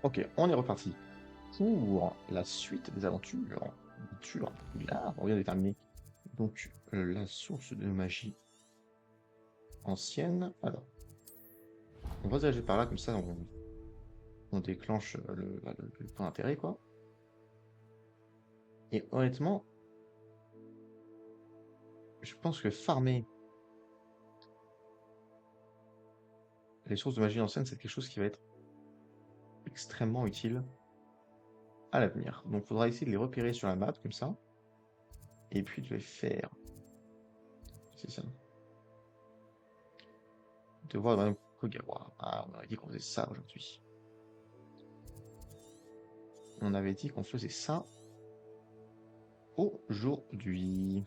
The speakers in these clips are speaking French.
Ok, on est reparti pour la suite des aventures. Là, on vient de terminer. Donc, la source de magie ancienne. Alors, on va se diriger par là, comme ça on déclenche le point d'intérêt, quoi. Et honnêtement, je pense que farmer les sources de magie ancienne, c'est quelque chose qui va être extrêmement utile à l'avenir. Donc, il faudra essayer de les repérer sur la map, comme ça, et puis de les faire. C'est ça. De voir dans Kogawa. Ah, on avait dit qu'on faisait ça aujourd'hui. On avait dit qu'on faisait ça aujourd'hui.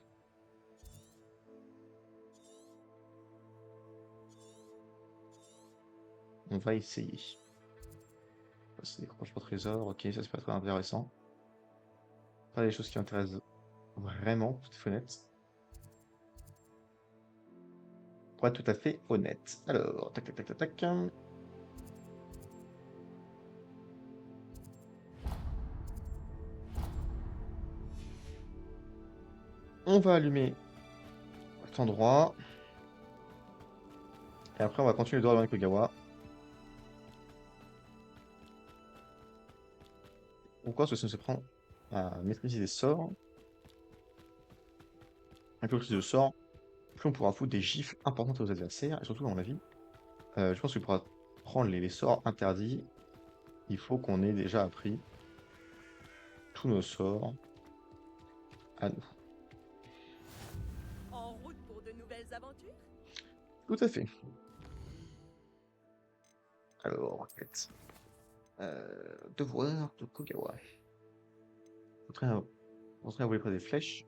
On va essayer. C'est décrochement trésor, ok, ça c'est pas très intéressant. Pas des choses qui m'intéressent vraiment, pour être honnête. Pour être tout à fait honnête. Alors, tac tac tac tac tac. On va allumer cet endroit. Et après on va continuer de voir avec Kogawa. Pourquoi? Parce que ça nous apprend à maîtriser des sorts. Avec le maîtrise de sorts, plus on pourra foutre des gifles importantes aux adversaires, et surtout dans la vie. Je pense que pour prendre les sorts interdits, il faut qu'on ait déjà appris tous nos sorts à nous. En route pour de nouvelles aventures? Tout à fait. Alors, quête. Devoir de Kogawa. Entrer à voler près des flèches.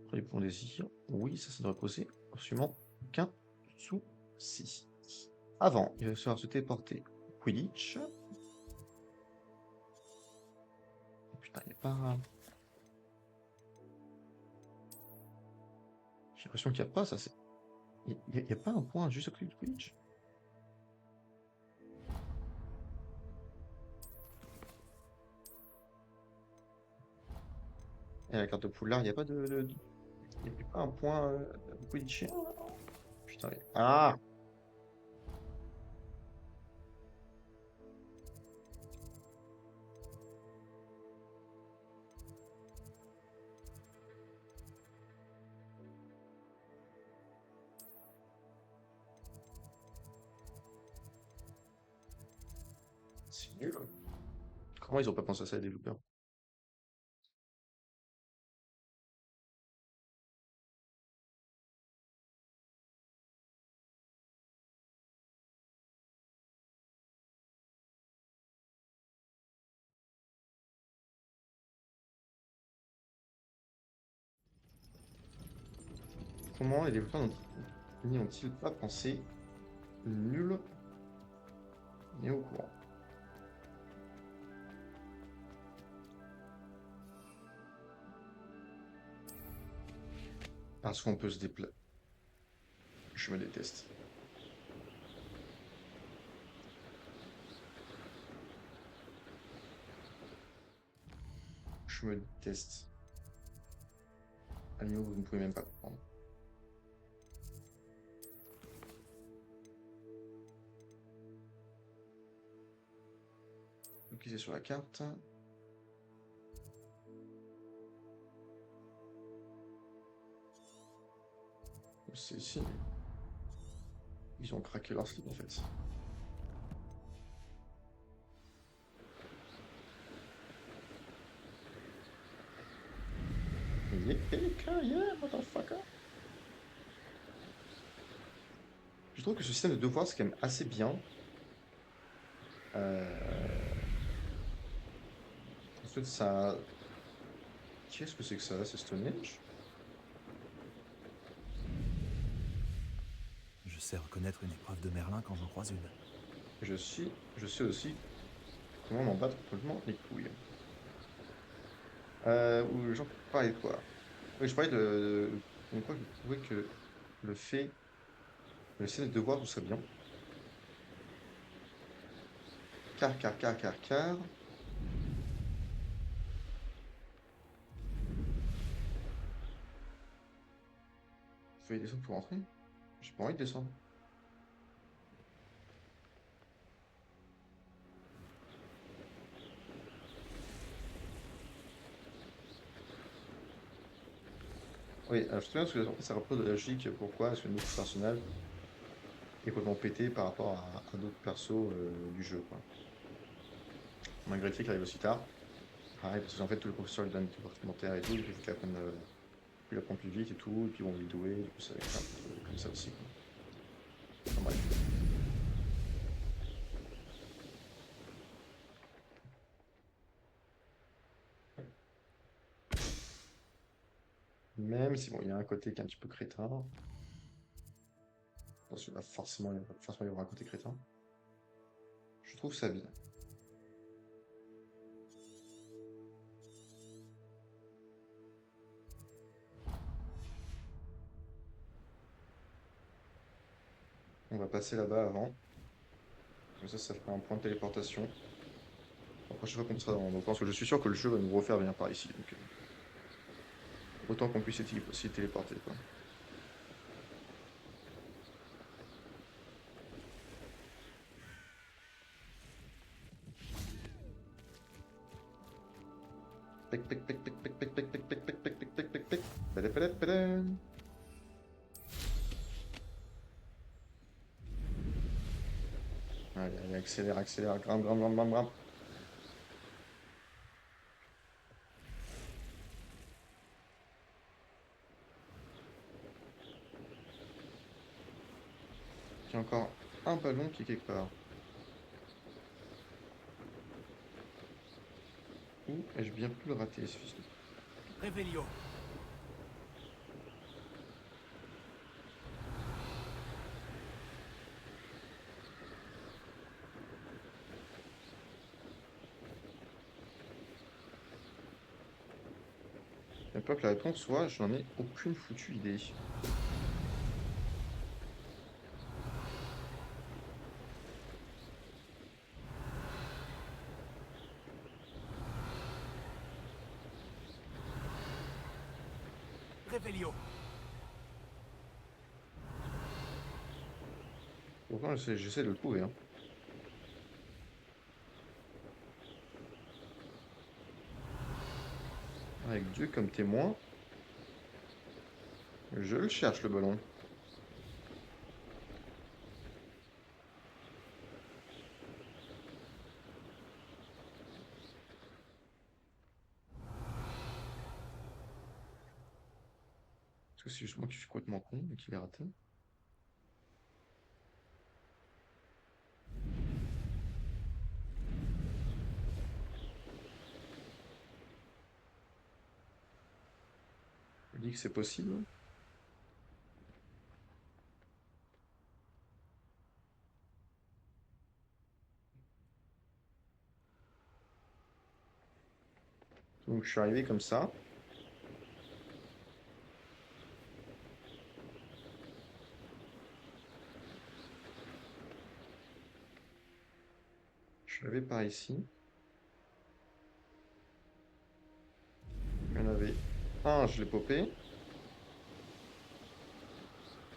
Prenez pour désir. Oui, ça devrait poser absolument aucun souci. Avant, il va falloir se téléporter. Quidditch. Oh, putain, il n'y a pas. J'ai l'impression qu'il n'y a pas ça. Il n'y a pas un point juste à côté du Quidditch. Et la carte de Poudlard, il n'y a pas il n'y a pas un point Quidditch. Putain, ah! C'est nul. Comment ils ont pas pensé à ça, les développeurs? Comment les développeurs n'y ont-ils pas pensé? Nul et au courant. Parce qu'on peut se déplacer. Je me déteste. Je me déteste. À niveau, vous ne pouvez même pas comprendre. Donc, c'est sur la carte. C'est ici. Ils ont craqué leur slip en fait. Yeah, motherfucker. Je trouve que ce système de devoir, c'est quand même assez bien. Ensuite, ça. Qu'est-ce que c'est que ça? C'est Stonehenge? Je sais reconnaître une épreuve de Merlin quand j'en croise une. Je sais aussi comment m'en battre complètement les couilles. Ou j'en parlais de quoi? Oui, je parlais comme quoi je trouvais que le fait, le système de devoir, tout serait bien. Car. Faut y descendre pour rentrer? J'ai pas envie de descendre. Oui, alors je te souviens parce que ça repose de la logique. Pourquoi est-ce que notre personnage est complètement pété par rapport à d'autres persos du jeu, quoi. Malgré le fait qu'il arrive aussi tard. Pareil, parce qu'en fait, tous les professeurs lui donnent des trucs supplémentaires et tout, du coup, il faut qu'il apprenne, il apprend plus vite et tout, et puis bon, il est doué, du coup, ça va être un peu comme ça aussi, quoi. Enfin, bref. Même si, bon, il y a un côté qui est un petit peu crétin. Parce que là, forcément, il y aura un côté crétin. Je trouve ça bien. On va passer là-bas avant. Comme ça fera un point de téléportation. La prochaine fois qu'on sera dans... Donc, parce que je suis sûr que le jeu va nous refaire venir par ici. Donc, autant qu'on puisse s'y téléporter, quoi. Pec, pec, pec, pec, pec, pec, pec, pec, pec, pec, pec, pec, pec, pec, pec. Pele, pele, pele. Allez, allez, accélère, grimpe. Il y a encore un ballon qui est quelque part. Où ai-je bien pu le rater, ce fils de... Révélio. J'ai peur que la réponse soit, je n'en ai aucune foutue idée. Révélio. Pourtant, j'essaie de le trouver, hein. Avec Dieu comme témoin, je le cherche, le ballon. Est-ce que c'est juste moi qui suis complètement con et qui l'ai raté? Je dis que c'est possible. Donc, je suis arrivé comme ça. Je suis arrivé par ici. Il y en avait un, je l'ai popé.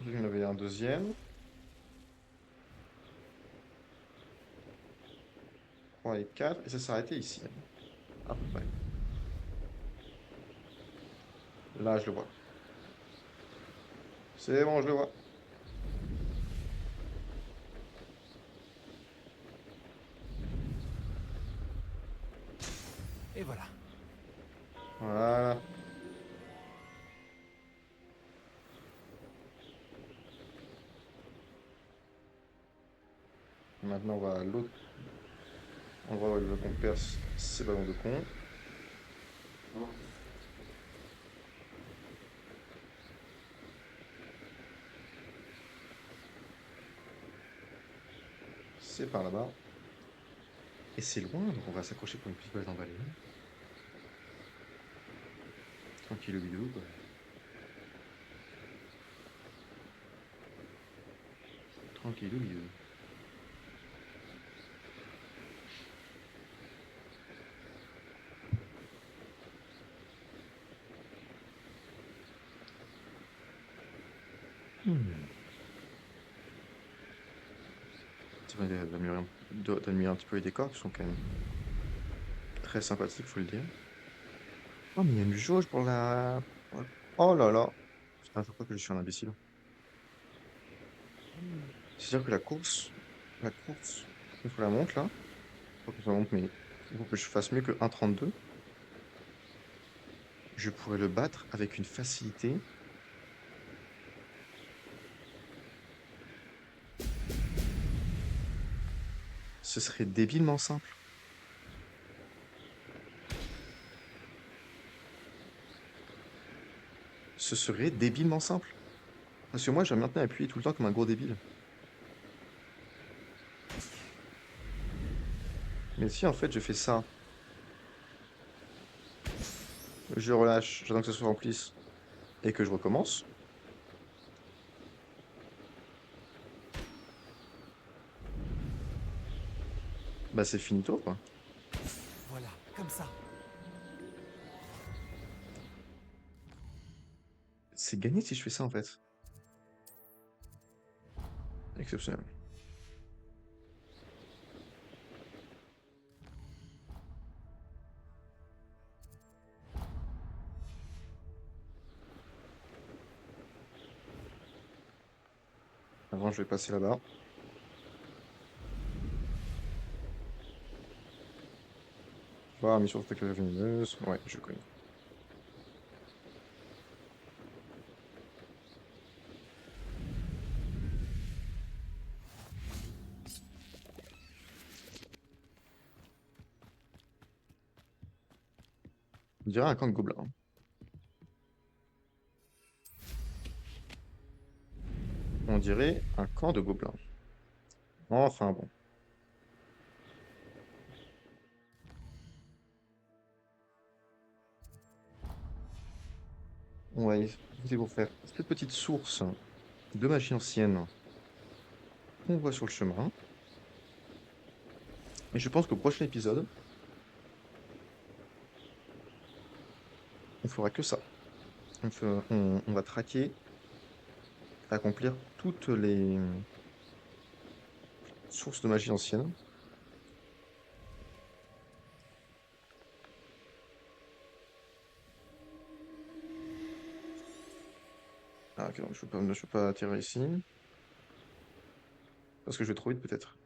Il y en avait un deuxième. 3 et 4. Et ça s'est arrêté ici. À peu près. Là, je le vois. C'est bon, je le vois. Et voilà. Voilà. Maintenant, on va à l'autre endroit où il veut qu'on perce ces ballons de con. C'est par là-bas. Et c'est loin, donc on va s'accrocher pour une petite balle d'emballée. Tranquille, vidéo, quoi. Tranquille, vidéo. Hmm. C'est vrai d'admirer un petit peu les décors qui sont quand même très sympathiques, faut le dire. Oh, mais il y a une jauge pour la- Oh là là! Putain, je crois que je suis un imbécile. C'est-à-dire que la course, il faut la monte là. Faut que je la monte, mais il faut que je fasse mieux que 1,32. Je pourrais le battre avec une facilité. Ce serait débilement simple. Ce serait débilement simple. Parce que moi, j'ai maintenant appuyé tout le temps comme un gros débile. Mais si en fait je fais ça, je relâche, j'attends que ça se remplisse et que je recommence, bah c'est finito quoi. Voilà, comme ça. C'est gagné si je fais ça en fait. Exceptionnel. Avant, je vais passer là-bas. Voir mission spectaculaire lumineuse. Ouais, je connais. On dirait un camp de gobelins. On dirait un camp de gobelins. Enfin bon. On va essayer pour faire cette petite source de magie ancienne qu'on voit sur le chemin. Et je pense qu'au prochain épisode, on fera que ça. On va traquer, accomplir toutes les sources de magie ancienne. Ah, ok, donc je peux pas atterrir ici. Parce que je vais trop vite, peut-être.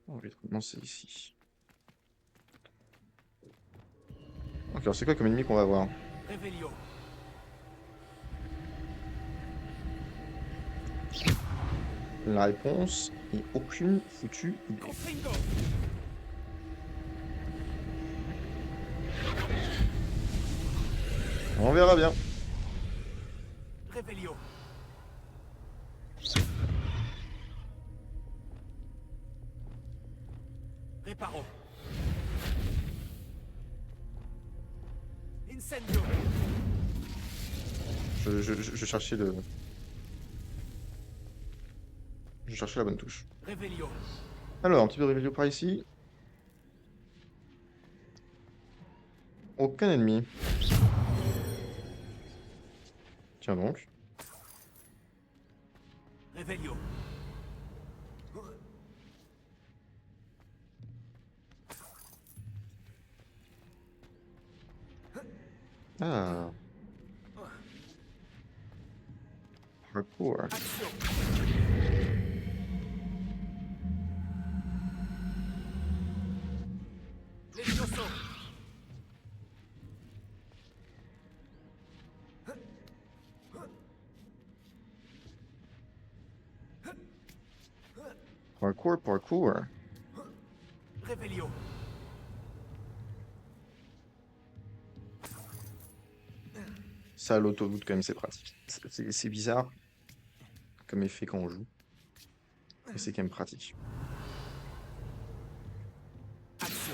On va commencer ici. Ok, alors c'est quoi comme ennemi qu'on va avoir? Revelio. La réponse est aucune foutue idée. Confringo. On verra bien. Revelio. Reparo. Incendio. Je cherchais le... Je cherchais la bonne touche. Revelio. Alors, un petit peu de review par ici. Aucun ennemi. Tiens donc. Revelio. Ah. Parkour. Action. Levioso. Parkour. Revelio. Ça, l'autoroute, quand même, c'est pratique. C'est bizarre comme effet quand on joue. Mais c'est quand même pratique. Action.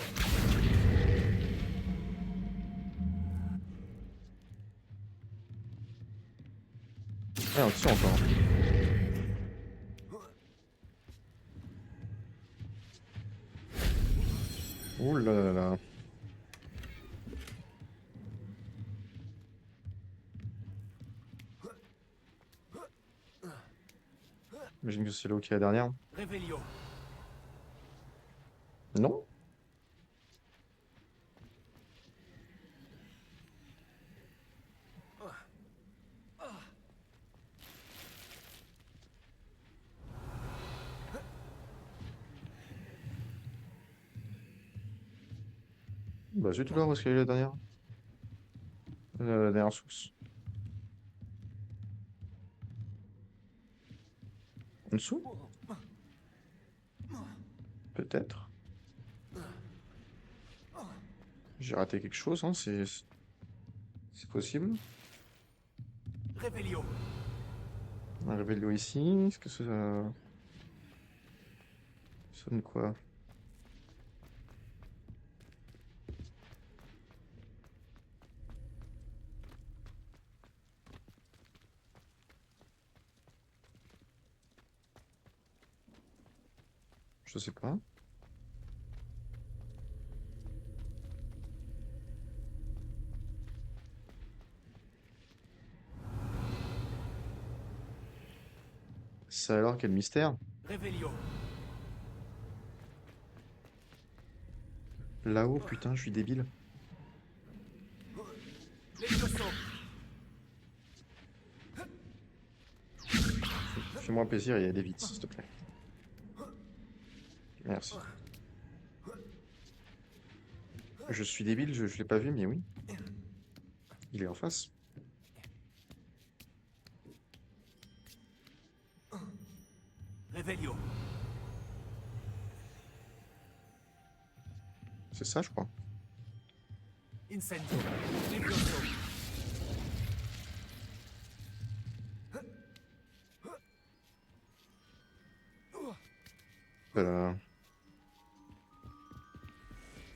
Ah, on tire encore. Ouh là là là. J'imagine que c'est là qui est la dernière. Revelio. Non? Bah zut alors, où est-ce qu'elle est la dernière? La dernière source. En dessous? Peut-être. J'ai raté quelque chose, hein, c'est possible. Revelio. Un Revelio ici, est-ce que ça sonne quoi? Je sais pas. Ça alors, quel mystère? Revelio. Là-haut, putain, je suis débile. Levioso. Fais-moi plaisir, il y a des vides, s'il te plaît. Merci. Je suis débile, je l'ai pas vu, mais oui. Il est en face. Revelio. C'est ça, je crois. Incendio. Levioso. Voilà.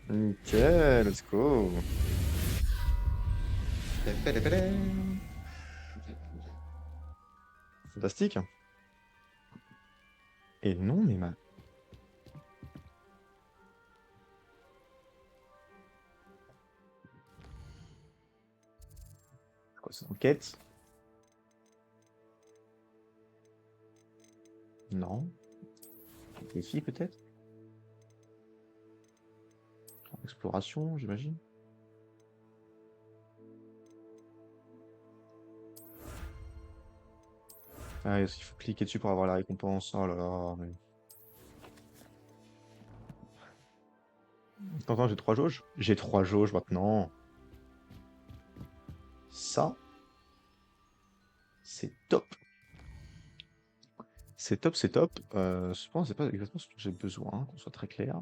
Nickel, let's go. Fantastique. Et non, mais ma... Quoi, c'est enquête? Non. Ici, peut-être? Exploration, j'imagine. Ah, il faut cliquer dessus pour avoir la récompense. Oh là là, mais... Attends, j'ai 3 jauges? J'ai 3 jauges maintenant. Ça, c'est top. C'est top, c'est top. Cependant, c'est pas exactement ce dont j'ai besoin, hein, qu'on soit très clair.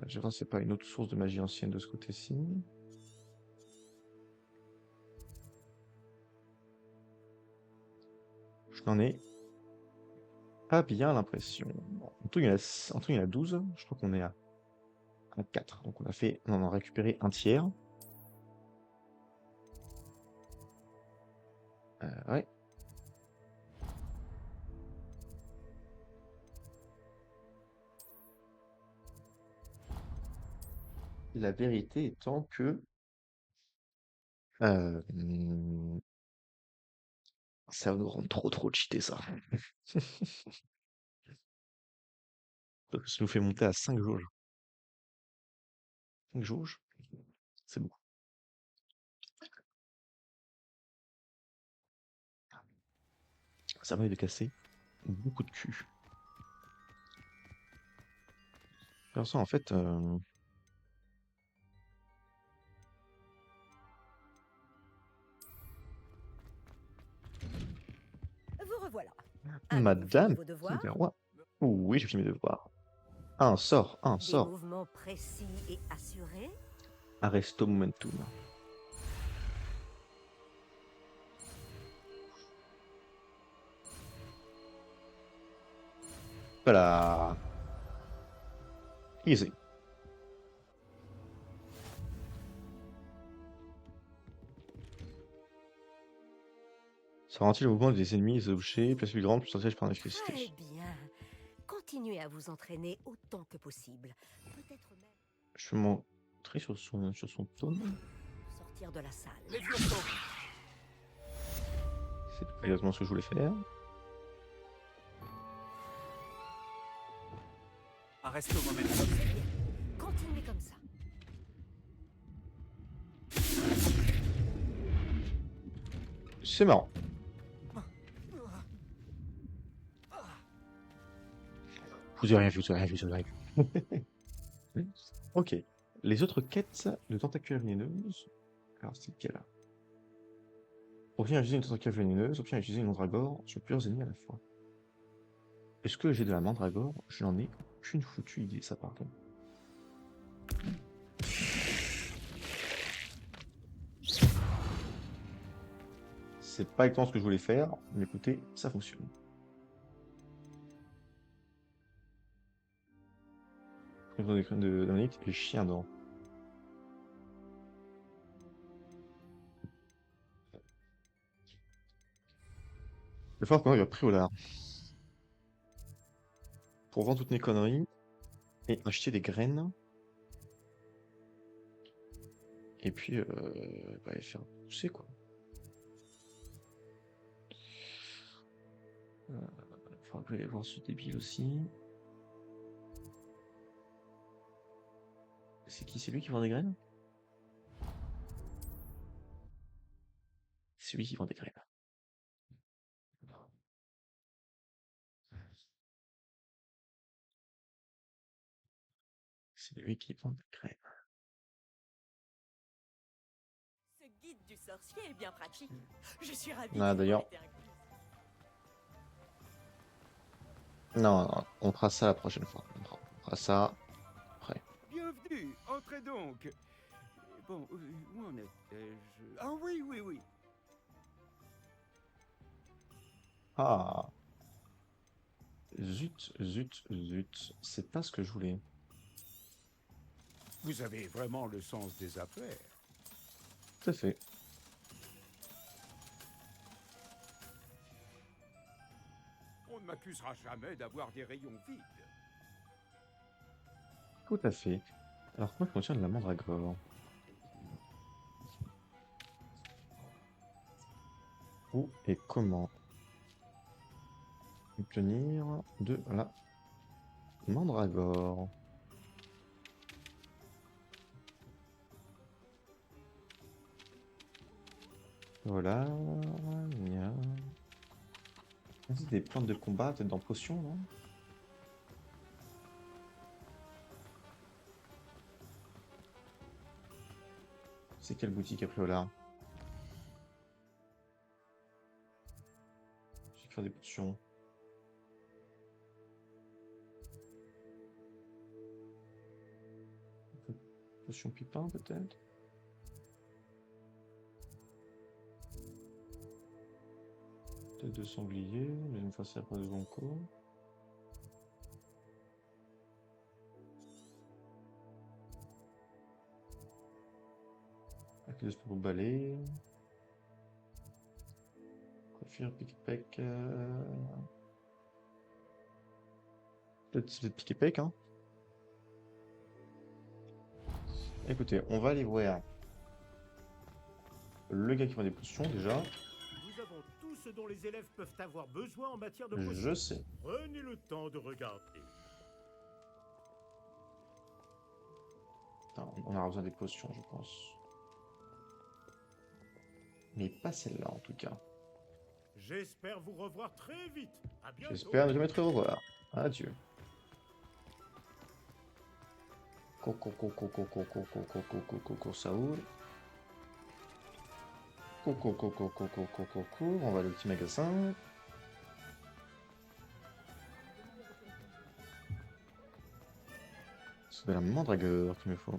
Je vais voir si c'est pas une autre source de magie ancienne de ce côté-ci. Je n'en ai pas bien l'impression. Bon, en tout, il y en a 12. Je crois qu'on est à 4. Donc on en a récupéré un tiers. Ouais. La vérité étant que euh, ça va nous rendre trop cheaté ça. Parce que ça nous fait monter à 5 jauges. 5 jauges, c'est beaucoup. Ça permet de casser beaucoup de cul. Alors ça, en fait, Vous revoilà. Avez-vous fini Madame, vos c'est devoirs? bien roi. Oui, j'ai fini mes devoirs. Un sort, un Des sort. mouvements précis et assurés? Arresto momentum. Voilà. Easy. Ça ralentit le mouvement des ennemis et des objets, place plus grande, plus entière par l'électricité. Très bien. Continuez à vous entraîner autant que possible. Peut-être même Je vais montrer sur son tome. sortir de la salle. Levioso. C'est pas exactement ce que je voulais faire. Reste au momentum. C'est bien. Continuez comme ça. C'est marrant. Vous avez rien vu, vous avez rien vu, vous avez rien vu. Ok. Les autres quêtes de tentacules vénéneuses. Alors, c'est quelle là? Obtenir à utiliser une tentacule vénéneuse, obtenir à utiliser une mandragore sur plusieurs ennemis à la fois. Est-ce que j'ai de la mandragore? Je n'en ai aucune foutue idée, ça par contre. C'est pas exactement ce que je voulais faire, mais écoutez, ça fonctionne. Des crânes de Dominique et chien dents. Il va falloir qu'on aille à Priolar pour vendre toutes mes conneries et acheter des graines. Et puis, bah, les faire pousser, quoi. Il faudra que j'aille voir ce débile aussi. C'est qui? C'est lui qui vend des graines? C'est lui qui vend des graines. C'est lui qui vend des graines. Ce guide du sorcier est bien pratique. Je suis ravie. Ah, d'ailleurs. Non, non, on fera ça la prochaine fois. On fera ça après. Bienvenue, entrez donc. Bon, où en étais-je? Ah oui, oui, oui. Ah. Zut, zut, zut. C'est pas ce que je voulais. Vous avez vraiment le sens des affaires. Tout à fait. On ne m'accusera jamais d'avoir des rayons vides. Tout à fait. Alors, comment fonctionne la mandragore? Où et comment obtenir de la mandragore? Voilà. Nia. C'est des plantes de combat, peut-être dans potion, non? C'est quelle boutique après là? Je vais faire des potions. Potion pipin peut-être? Tête de sanglier, mais une fois c'est après de Zonko. Accuse pour balai. Coiffure, pique-pec. Peut-être c'est pique-pec, hein. Écoutez, on va aller voir le gars qui vend des potions déjà. Nous avons tout ce dont les élèves peuvent avoir besoin en matière de potions. Je sais. Prenez le temps de regarder. Putain, on aura besoin des potions, je pense. Mais pas celle-là en tout cas. J'espère vous revoir très vite. À bientôt. J'espère ne jamais te revoir. Adieu. Coco, coco, coco, coco, coco, coco, coco, Saoul. Coco, coco, coco, coco, coco. On va aller au petit magasin. C'est de la mandragore qu'il me faut.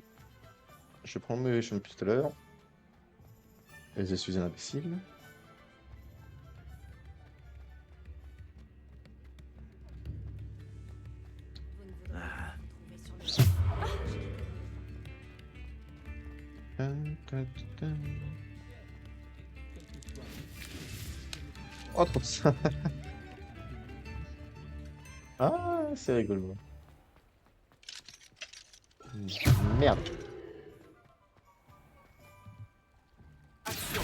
Je prends mes Motion depuis tout à l'heure. Et je suis un imbécile. Vous ne voudrez pas vous trouver sur le... Oh, trop de ça. Ah, c'est rigolo. Merde. Action.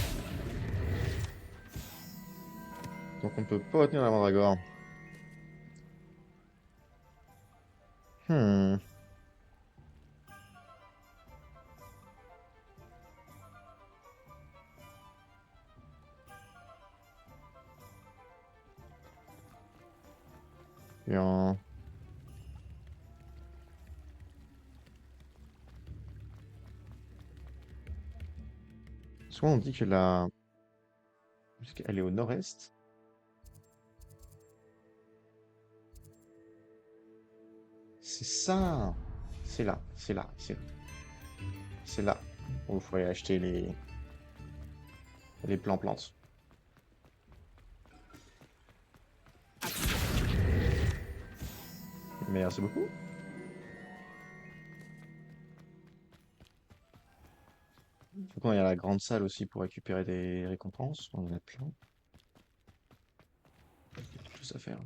Donc on peut pas retenir la mandragore. Hmm. Bien. Soit on dit que la... Elle est au nord-est. C'est ça. C'est là. C'est là. C'est là. Où il faudrait acheter les plants plantes. Merci beaucoup. Du coup, il y a la grande salle aussi pour récupérer des récompenses. On en a plein. Tout ça à faire.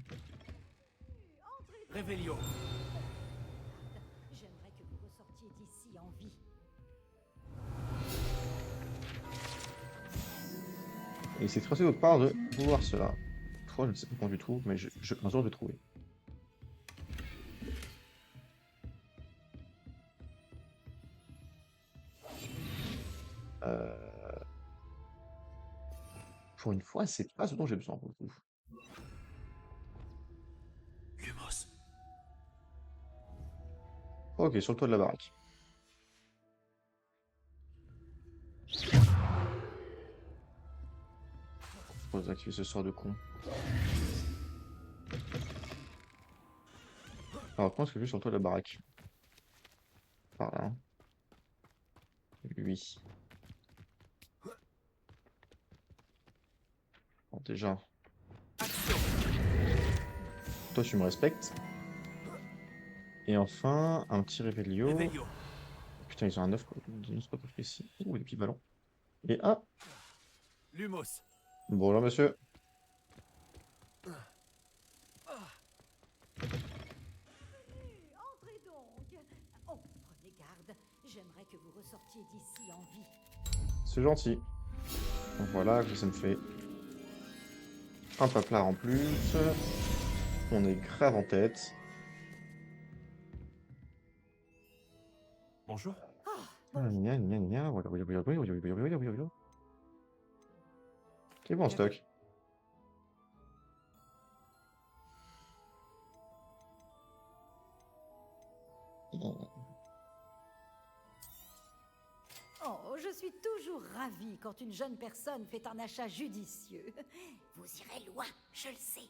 Réveillon. J'aimerais que vous ressortiez d'ici en vie. Et c'est très de votre part de vouloir cela. Pourquoi je ne sais pas comment je le trouve, mais un jour je vais trouver. Euh, Pour une fois, c'est pas ce dont j'ai besoin pour le coup. Lumos. Ok, sur le toit de la baraque. Faut activer ce sort de con. Alors, comment est-ce que je vais sur le toit de la baraque? Par là. Hein. Lui. Bon, déjà. Toi, tu me respectes. Et enfin, un petit Réveillon. Réveillon. Putain, ils ont un œuf pas ici. Ouh, des petits ballons. Et ah! Lumos. Bonjour, monsieur. Entrez donc. Oh, prenez garde. J'aimerais que vous ressortiez d'ici en vie. C'est gentil. Donc voilà, ça me fait un paplard en plus. On est grave en tête. Bonjour. Gna, gna, gna, voilà, voilà, voilà, voilà, voilà, voilà, voilà, voilà. C'est bon en stock. Oh, je suis toujours ravie quand une jeune personne fait un achat judicieux. Vous irez loin, je le sais.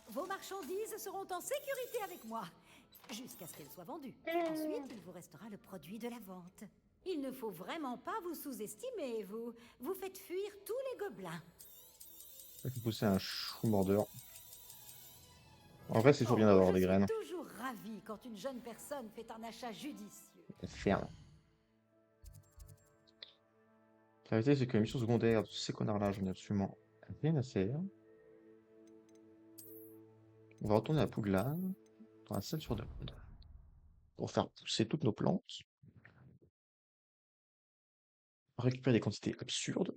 Vos marchandises seront en sécurité avec moi, jusqu'à ce qu'elles soient vendues. Ensuite, il vous restera le produit de la vente. Il ne faut vraiment pas vous sous-estimer, vous. Vous faites fuir tous les gobelins. Ça fait pousser un chou mordeur. En vrai, c'est toujours bien Oh, d'avoir je des suis graines. toujours ravie quand une jeune personne fait un achat judicieux. Ferme. La vérité, c'est que la mission secondaire de ces connards-là, j'en ai absolument rien à faire. On va retourner à Poudlard, dans la salle sur demande, pour faire pousser toutes nos plantes, récupérer des quantités absurdes.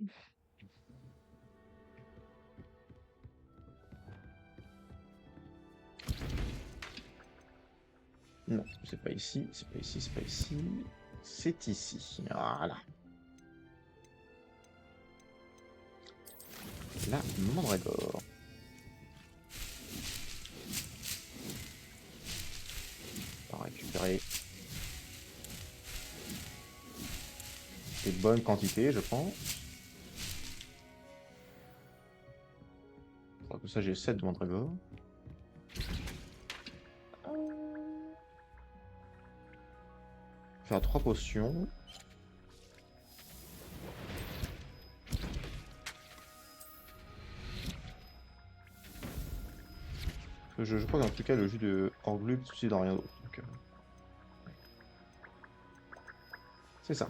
Non, c'est pas ici, c'est pas ici, c'est pas ici. C'est ici. Voilà. La mandragore. On va récupérer des bonnes quantités, je pense. Alors que ça, j'ai 7 de mandragore. Faire 3 potions. Je crois qu'en tout cas, le jus de Orglu suffit dans rien d'autre. Donc, c'est ça.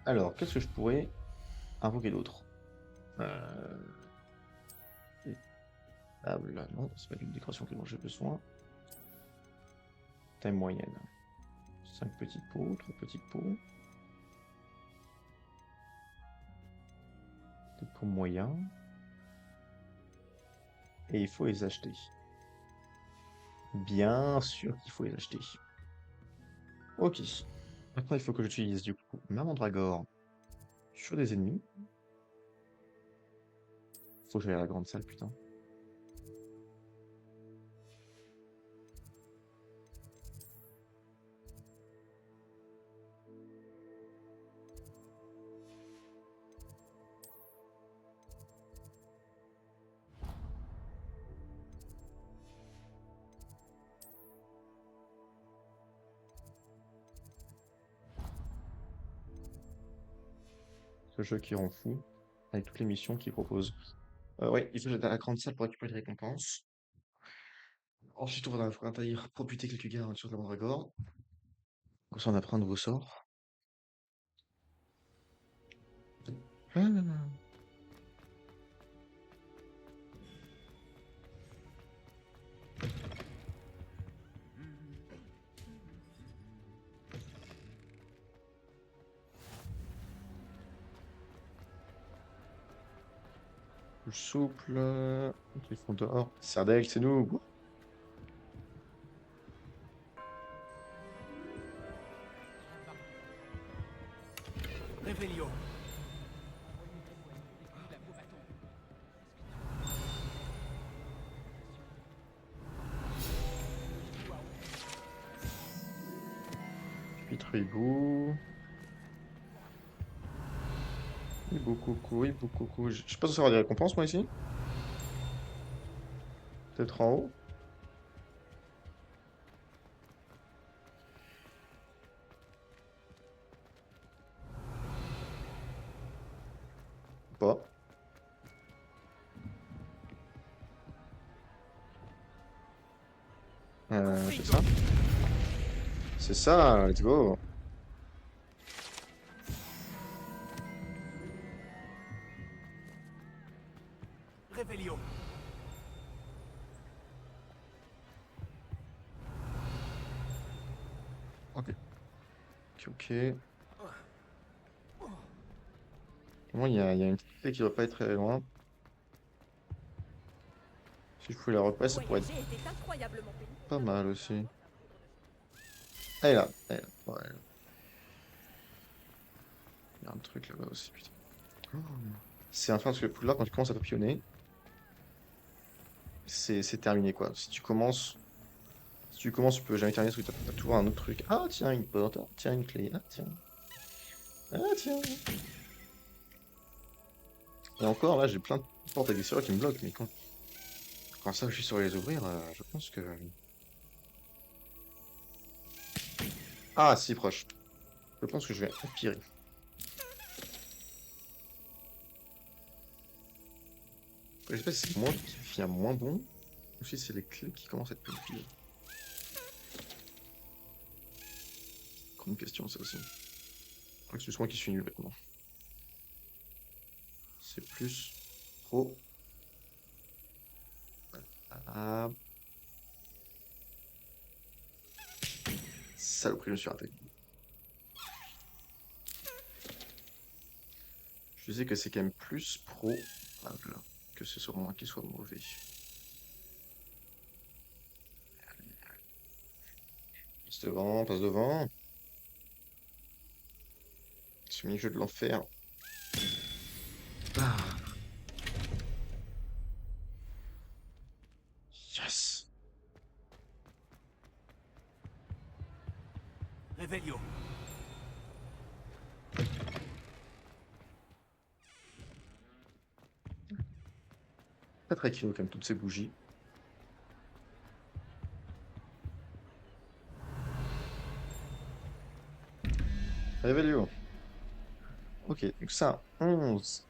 Alors, qu'est-ce que je pourrais invoquer d'autre Ah là, non, c'est pas d'une décoration dont j'ai besoin. Taille moyenne. 5 petites pots, 3 petites pots. Des pots moyens. Et il faut les acheter. Bien sûr qu'il faut les acheter. Ok. Maintenant, il faut que j'utilise du coup ma mandragore sur des ennemis. Faut que j'aille à la grande salle, putain. Ce jeu qui rend fou, avec toutes les missions qu'il propose. Ouais, il faut que j'aille à la grande salle pour récupérer les récompenses. Ensuite, on va aller probuter quelques gardes sur la mandragore. Comme ça, on apprend un nouveau sort. Ah. Plus souple. Ils font dehors. Serdaigle, c'est nous. Wouh. Réveillon. Hibou. Hibou coucou, hibou coucou. Je suis pas censé avoir des récompenses moi ici? Peut-être en haut? Ou pas? C'est ça? C'est ça, let's go! Réveillon. Ok. Ok. Moi, il y a une petite clé qui doit pas être très loin. Si je pouvais la repasser, ça pourrait être Voyager était incroyablement pénible. pas mal aussi. Elle est là, elle est là. Ouais. Il y a un truc là-bas aussi, putain. Oh. C'est enfin parce que Poudlard, quand tu commences à papillonner, c'est terminé quoi. Si tu commences, tu peux jamais terminer parce que t'as toujours un autre truc. Ah tiens, une porte, ah, tiens, une clé, ah tiens. Ah tiens. Et encore là, j'ai plein de portes avec des serrures qui me bloquent, mais quand ça, je suis sur les ouvrir, je pense que. Ah, si proche. Je pense que je vais empirer. Je sais pas si c'est moi qui devient moins bon, ou si c'est les clés qui commencent à être plus pires. Grande question, ça aussi. Je crois que c'est moi qui suis nul maintenant. C'est plus pro. Ah. Saloperie, je me suis raté. Je sais que c'est quand même plus pro que ce soit moi qui soit mauvais. Passe devant. Ce mini-jeu de l'enfer. Ah. Yes. Réveillon. Pas très kilo quand même, toutes ces bougies. Réveillon. Ok, donc ça, 11.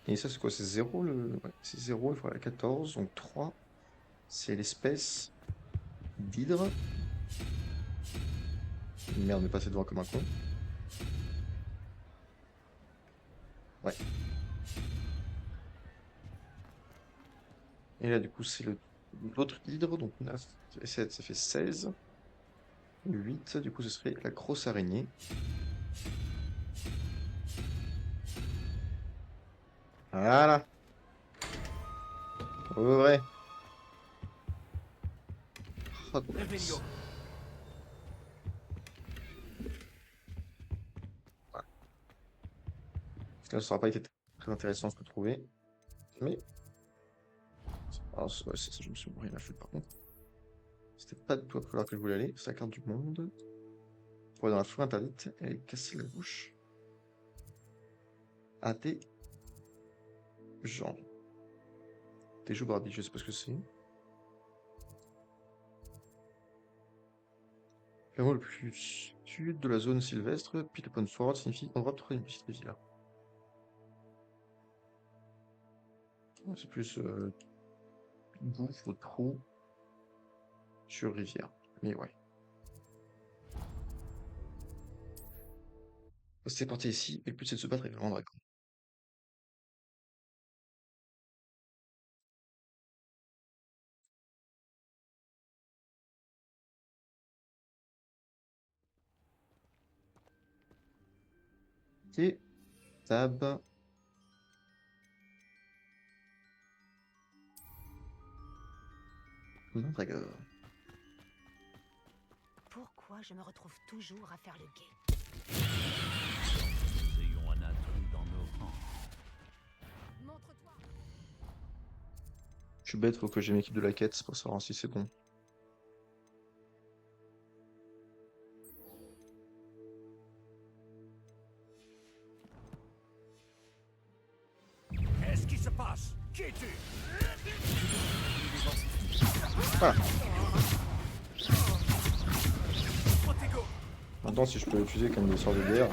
Et ça, c'est quoi? C'est 0 le. Ouais, c'est 0, il faut aller à 14. Donc 3, c'est l'espèce d'hydre. Merde, on est passé devant comme un con. Ouais. Et là, du coup, c'est l'autre hydre. Donc 9 et 7, ça fait 16. 8, du coup, ce serait la grosse araignée. Voilà. Ouais. Oh, Revelio. parce que là, ça n'aura pas été très intéressant ce que trouver. Mais. Alors, ouais, ça, je me suis rien à foutre par contre. C'était pas du tout à là que je voulais aller. C'est la carte du monde. Pour aller dans la forêt interdite et casser la bouche. À des gens. Des joues Barbie, je sais pas ce que c'est. Le mot le plus sud de la zone sylvestre, Pile Upon Sword signifie endroit de trouver une petite rivière. C'est plus gouffre, trou sur rivière. Mais ouais. C'est parti ici, et le but c'est de se battre avec le grand dragon. Ok, tab. Dragon. Pourquoi je me retrouve toujours à faire le guet? Nous ayons un intrus dans nos rangs. Montre-toi. Je suis bête, faut que j'ai une équipe de la quête pour savoir si c'est bon. Qu'est-ce qui se passe? Qui es-tu? Voilà. Maintenant, si je peux l'utiliser comme des sorts de guerre.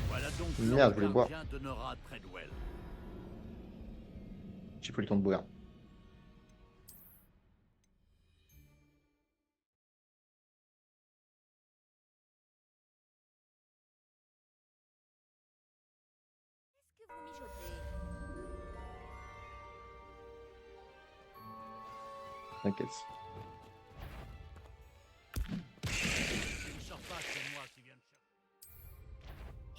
Voilà donc Merde, je voulais boire. gardien de Nora Treadwell. J'ai pas eu le temps de boire. Qu'est-ce que vous mijotez? T'inquiète. Ne sors pas, c'est moi qui viens de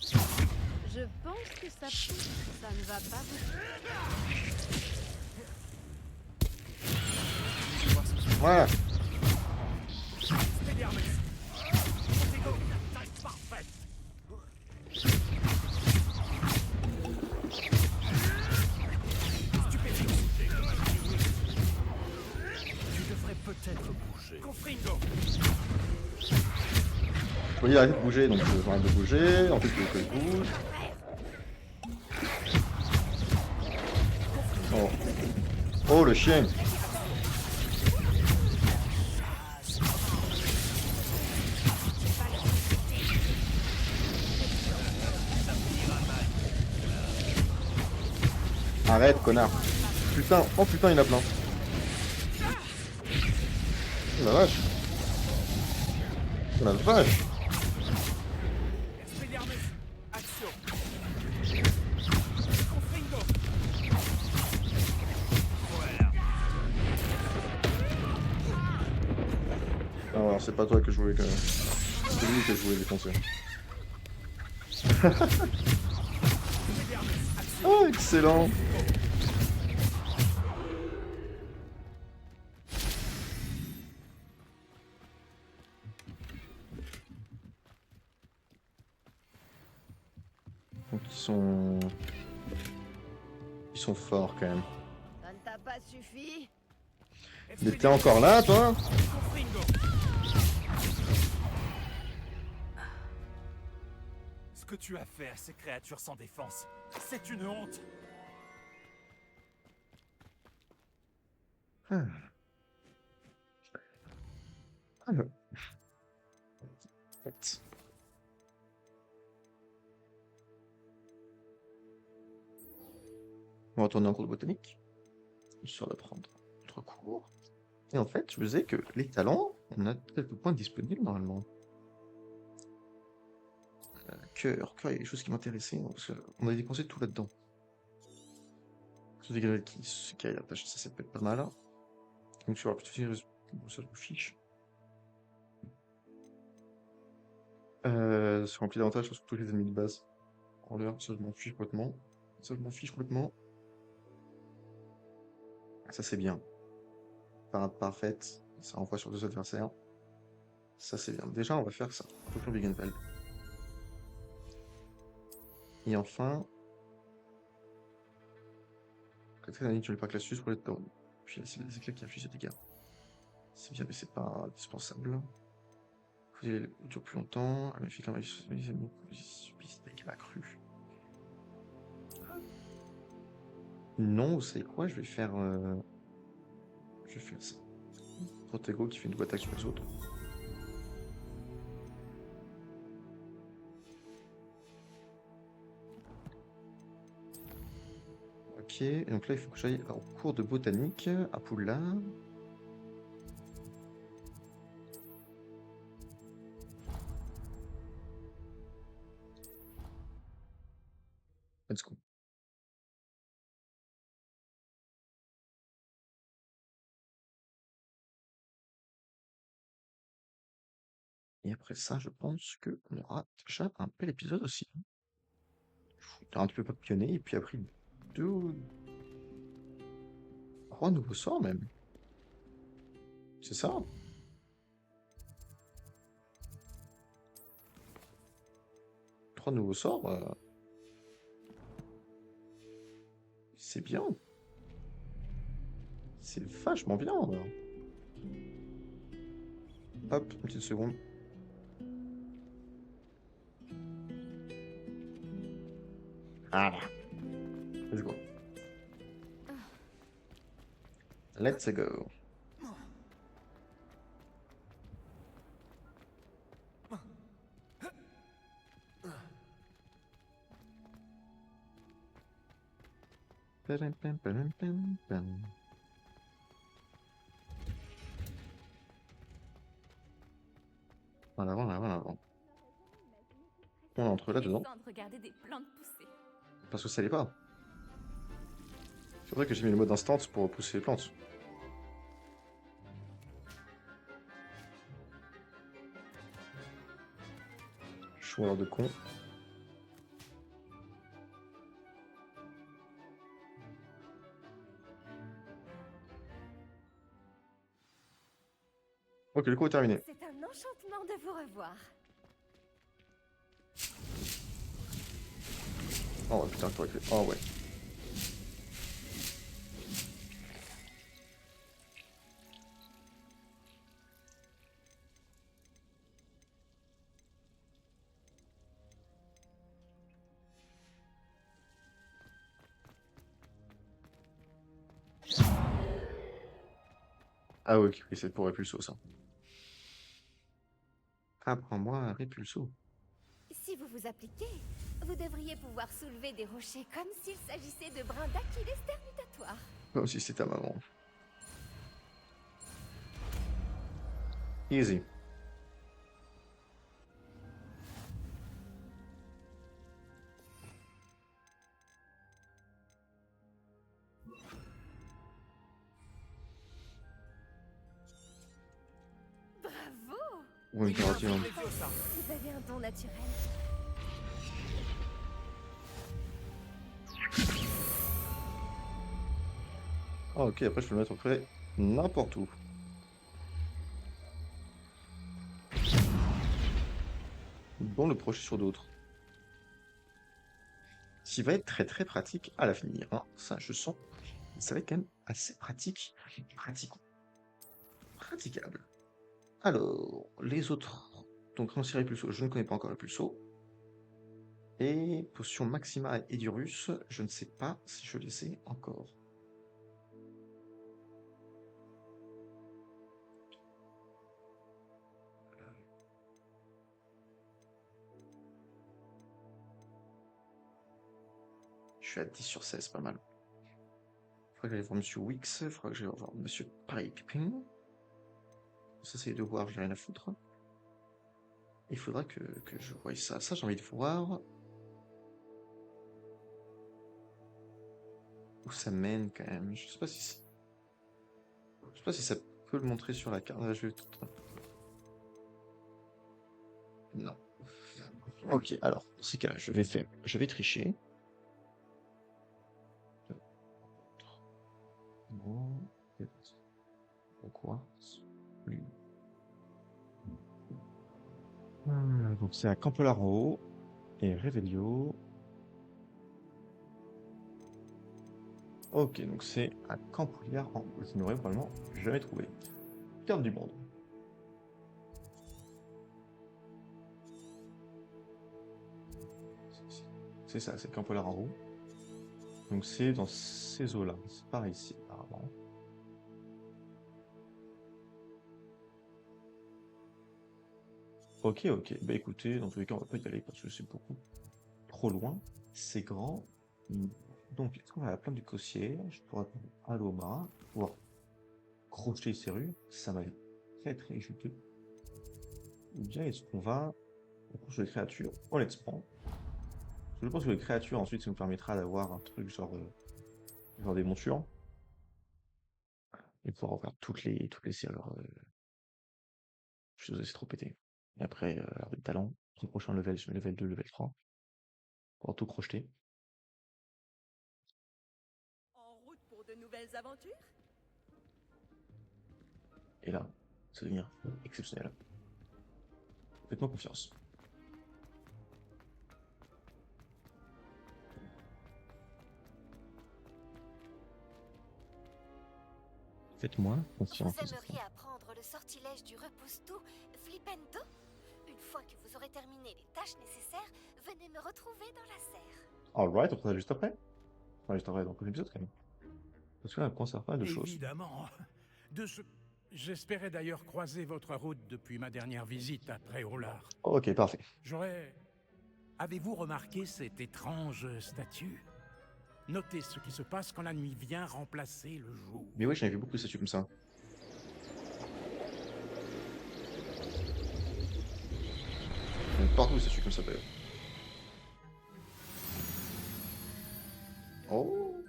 chercher. Je pense que ça pousse. Ça ne va pas vous... Voilà. Parfait. Tu devrais peut-être bouger. Confringo. Je voulais arrêter de bouger, donc je arrête de bouger. En plus, il faut que je bouge. Oh. Oh, le chien. Arrête, connard. Putain, oh putain, il y en a plein. Oh la vache. Oh la vache. Expelliarmus. Action. Confringo. Non, alors c'est pas toi que je voulais que... C'est lui que je voulais défoncer. Oh, excellent. Donc ils sont forts quand même. Ça ne t'a pas suffi? Mais t'es encore là, toi? Confringo. Ce que tu as fait à ces créatures sans défense, c'est une honte. Ah. Alors. Fait. On va retourner en cours de botanique, histoire d'apprendre notre cours. Et en fait, je me disais que les talents, on a quelques points disponibles normalement. Cœur, il y a des choses qui m'intéressaient, parce qu'on avait dépensé tout là-dedans. Tout des grenades qui se carrent la tâche, ça peut être pas mal. Donc tu auras plutôt bon, ça je me fiche. C'est rempli d'avantages sur tous les ennemis de base. En l'air, ça je m'en fiche complètement. Ça je m'en fiche complètement. Ça c'est bien. Parade parfaite, ça renvoie sur 2 adversaires. Ça c'est bien. Déjà on va faire ça. Tokyo Veganpal. Et enfin. Très habituel pas classe pour les down. Puis c'est les éclats qui infligent des dégâts. C'est bien, mais c'est pas indispensable. Vous allez durer plus longtemps. Un méfiant les ennemis subissent des dégâts accrus. Non, vous savez quoi? Je vais faire ça. Protego qui fait une double attaque sur les autres. Ok, et donc là il faut que j'aille au cours de botanique à Poudlard. Let's go. Et après ça, je pense qu'on aura déjà un bel épisode aussi. On aura un petit peu papillonné, et puis après 3 nouveaux sorts même. C'est ça? Trois nouveaux sorts, c'est bien. C'est vachement bien. Hop, une petite seconde. Voilà. Let's go. Let's go. Pam, pam, pam, pam, pam. En avant, en avant, en avant. On entre là-dedans. De regarder des plantes pousser. Parce que ça l'est pas. C'est vrai que j'ai mis le mode instant pour repousser les plantes. Joueur de con. Ok, le coup est terminé. C'est un enchantement de vous revoir. Oh putain, faut écrire. Oh ouais. Ah ok, oui, c'est pour Répulso ça. Apprends-moi un Répulso. Si vous vous appliquez, vous devriez pouvoir soulever des rochers comme s'il s'agissait de brins d'Achilles terminatoires. Comme si c'était ta maman. Easy. Bravo! Ou une carotte. Vous avez un don naturel. Ah ok, après je peux le mettre près n'importe où. Bon, le projet sur d'autres. Ce qui va être très très pratique à l'avenir. Hein. Ça, je sens. Ça va être quand même assez pratique. Praticable. Alors, les autres. Donc, Rancière et Pulso, je ne connais pas encore le Pulso. Et potion Maxima et Edurus, je ne sais pas si je les ai encore. Je suis à 10 sur 16, pas mal. Il faudrait que j'aille voir Monsieur Wix, il faudrait que j'aille voir Monsieur Piping. Ça, c'est les devoirs, j'ai rien à foutre. Il faudra que je voie ça. Ça, j'ai envie de voir. où ça mène quand même. Je sais pas si je sais pas si ça peut le montrer sur la carte. Là, je vais non. Ok, alors, dans ces cas-là, je vais tricher. Bon, pourquoi? Donc c'est à Campolar en haut et Revelio. Ok, donc c'est à Campolar en haut. Je n'aurais probablement jamais trouvé. Carte du monde. C'est ça, c'est Campolar en haut. Donc c'est dans ces eaux-là. C'est par ici, apparemment. Ok, ok. Bah écoutez, dans tous les cas, on va pas y aller parce que c'est beaucoup trop loin. C'est grand. Donc, est-ce qu'on va à la plaine du Cossier? Je pourrais prendre à l'Oma, pouvoir crocheter les serrures. Ça va être très très juteux. Ou bien est-ce qu'on va sur les créatures? Honnêtement. Je pense que les créatures, ensuite, ça nous permettra d'avoir un truc genre des montures. Et pouvoir avoir toutes les serrures. Je sais, c'est trop pété. Et après, le talent. Le prochain level, je mets level 2, level 3. Pour tout crocheter. En route pour de nouvelles aventures? Et là, ça devient exceptionnel. Faites-moi confiance. Faites-moi confiance. Vous aimeriez apprendre le sortilège du repousse-tout, Flippento? Une fois que vous aurez terminé les tâches nécessaires, venez me retrouver dans la serre. Alright, on fera ça juste après. Enfin, juste après, dans l'épisode quand même. Parce que là, on conserve pas de choses. Évidemment. J'espérais d'ailleurs croiser votre route depuis ma dernière visite à Préolard. Ok, parfait. Avez-vous remarqué cette étrange statue? Notez ce qui se passe quand la nuit vient remplacer le jour. Mais ouais, j'en ai vu beaucoup de statues comme ça. Il y en a partout des statues comme ça d'ailleurs. Oh!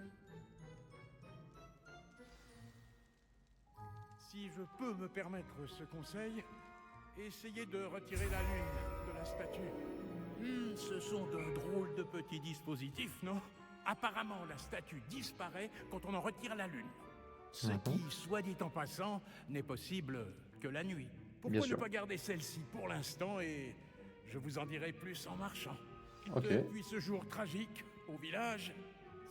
Si je peux me permettre ce conseil, essayez de retirer la lune de la statue. Ce sont de drôles de petits dispositifs, non? Apparemment, la statue disparaît quand on en retire la lune. Ce qui, soit dit en passant, n'est possible que la nuit. Pourquoi ne pas garder celle-ci pour l'instant et je vous en dirai plus en marchant. Depuis ce jour tragique, au village,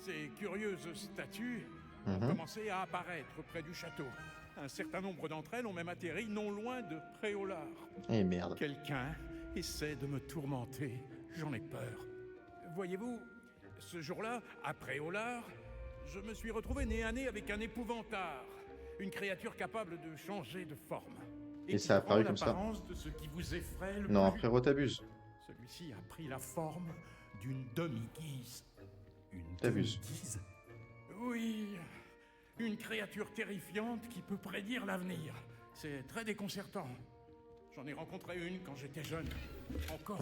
ces curieuses statues ont commencé à apparaître près du château. Un certain nombre d'entre elles ont même atterri non loin de Préolard. Eh merde. Quelqu'un essaie de me tourmenter. J'en ai peur. Voyez-vous, ce jour-là, à Préolard, je me suis retrouvé nez à nez avec un épouvantard. Une créature capable de changer de forme. Et ça a apparu comme ça. De ce qui vous effraie le non, plus. frérot, t'abuses. Celui-ci a pris la forme d'une demi-guise. Une T'abuses. demi-guise? Oui, une créature terrifiante qui peut prédire l'avenir. C'est très déconcertant. J'en ai rencontré une quand j'étais jeune. Encore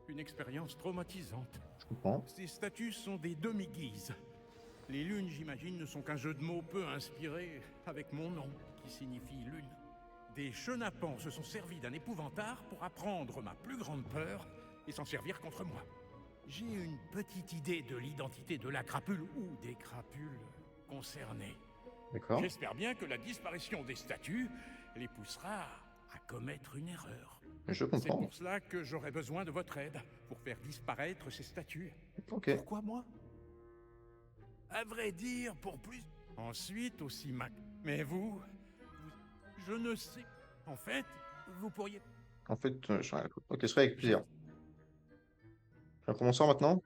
une expérience traumatisante. Je comprends. Ces statues sont des demi-guises. Les lunes, j'imagine, ne sont qu'un jeu de mots peu inspiré avec mon nom, qui signifie lune. Des chenapans se sont servis d'un épouvantard pour apprendre ma plus grande peur et s'en servir contre moi. J'ai une petite idée de l'identité de la crapule ou des crapules concernées. D'accord. J'espère bien que la disparition des statues les poussera à commettre une erreur. Je C'est comprends. pour cela que j'aurai besoin de votre aide pour faire disparaître ces statues. Ok. Pourquoi moi? À vrai dire, pour plus... Ensuite, aussi Mais vous... Je ne sais... En fait, vous pourriez... En fait, ok, ce serait avec plaisir. Commençons maintenant.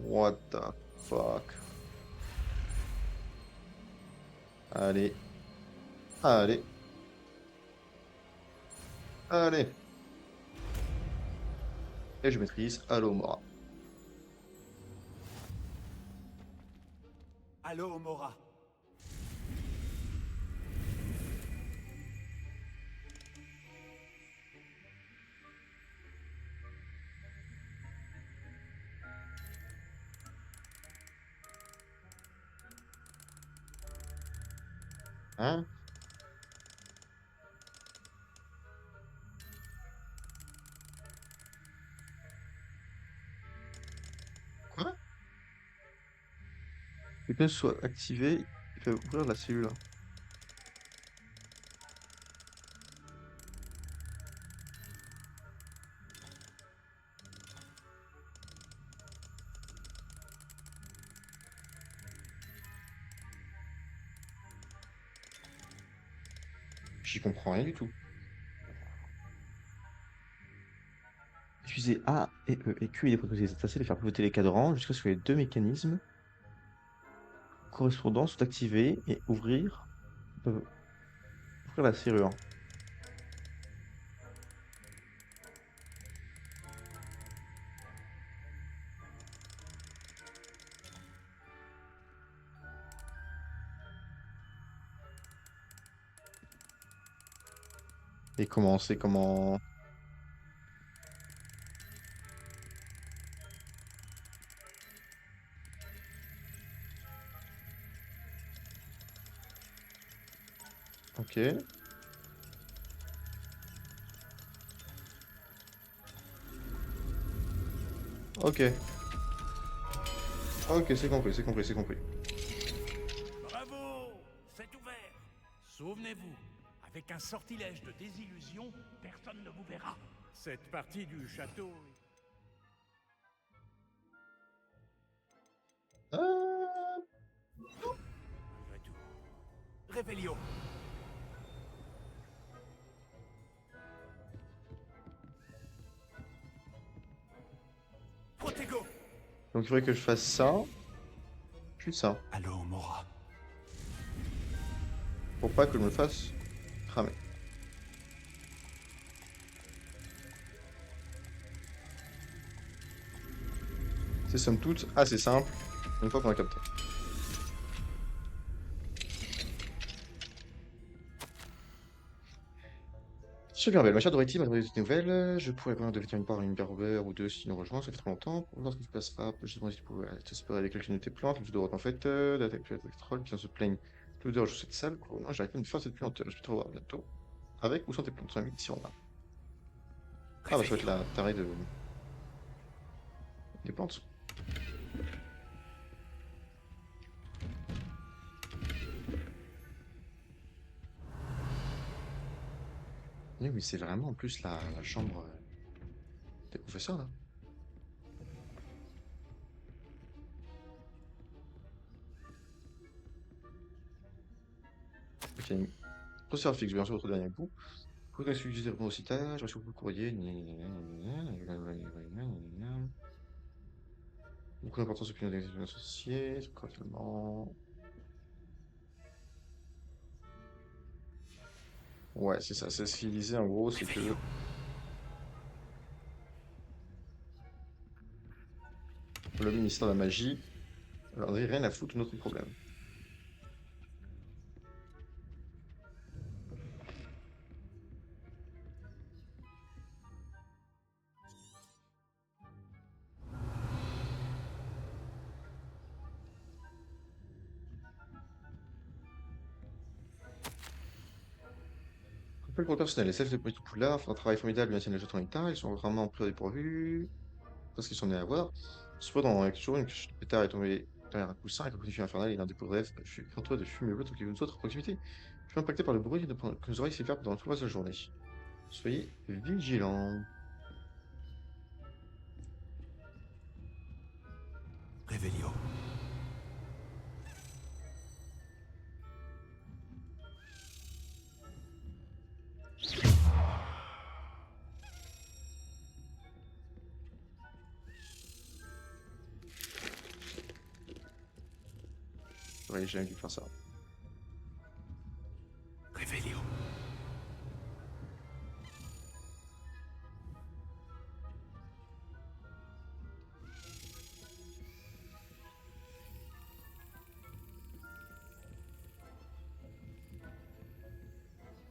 What the fuck? Allez. Allez. Allez. Et je maîtrise Alomora. Allô, Mora. Hein? Quoi? Les pneus soient activés, ils peuvent ouvrir la cellule. J'y comprends rien du tout. Utiliser A et E et Q et les propriétés essentielles et faire pivoter les cadrans jusqu'à ce que les deux mécanismes correspondants soient activés et peuvent ouvrir la serrure. Et comment c'est comment... Ok. Ok. Ok, c'est compris, c'est compris, c'est compris. Bravo! C'est ouvert. Souvenez-vous, avec un sortilège de désillusion, personne ne vous verra. Cette partie du château... Malgré tout. Révélio. Protego. Donc il faudrait que je fasse ça, puis ça, Allô, Mora. pour pas que je me fasse cramer. C'est somme toute assez simple, une fois qu'on a capté. Super belle, ma chère Dorothy, malgré cette nouvelle, je pourrais bien devenir une part une garbeur ou deux si nous rejoint, ça fait trop longtemps. Lorsque tu passeras, je te demande si tu pouvais t'espérer avec quelqu'une de tes plantes, tu dois en fait, d'attaquer avec troll qui vient se plaignent. Tout dehors, je suis cette salle, quoi. Non, j'arrive pas à me faire cette plante, je vais te revoir bientôt. Avec ou sans tes plantes, 5 si on a. Ah bah ça va être la tarée des plantes. Oui, mais c'est vraiment en plus la chambre des professeurs là. Ok. Professeur fixe, bien sûr, votre dernier coup. Pour que celui du au citage, je reçois beaucoup de courrier. Beaucoup d'importance au client des associés, correctement. Ouais, c'est ça, c'est ce qu'il disait en gros, c'est que le ministère de la Magie leur dit rien à foutre de notre problème. Rappel pour le personnel, les elfes de Petit Poulard font un travail formidable, maintiennent les jetons en état, ils sont vraiment pris au dépourvu, parce qu'ils sont nés à voir. Cependant, avec toujours une pétard est tombée derrière un coussin avec un coup de feu infernal et l'un des pauvres elfes fut entouré de fumée bleue tant qu'il y avait une autre à proximité. Je suis impacté par le bruit que nos oreilles s'éclairent pendant tout le reste de la journée. Soyez vigilants. Révélio. J'aurais jamais dû faire ça. Révélio.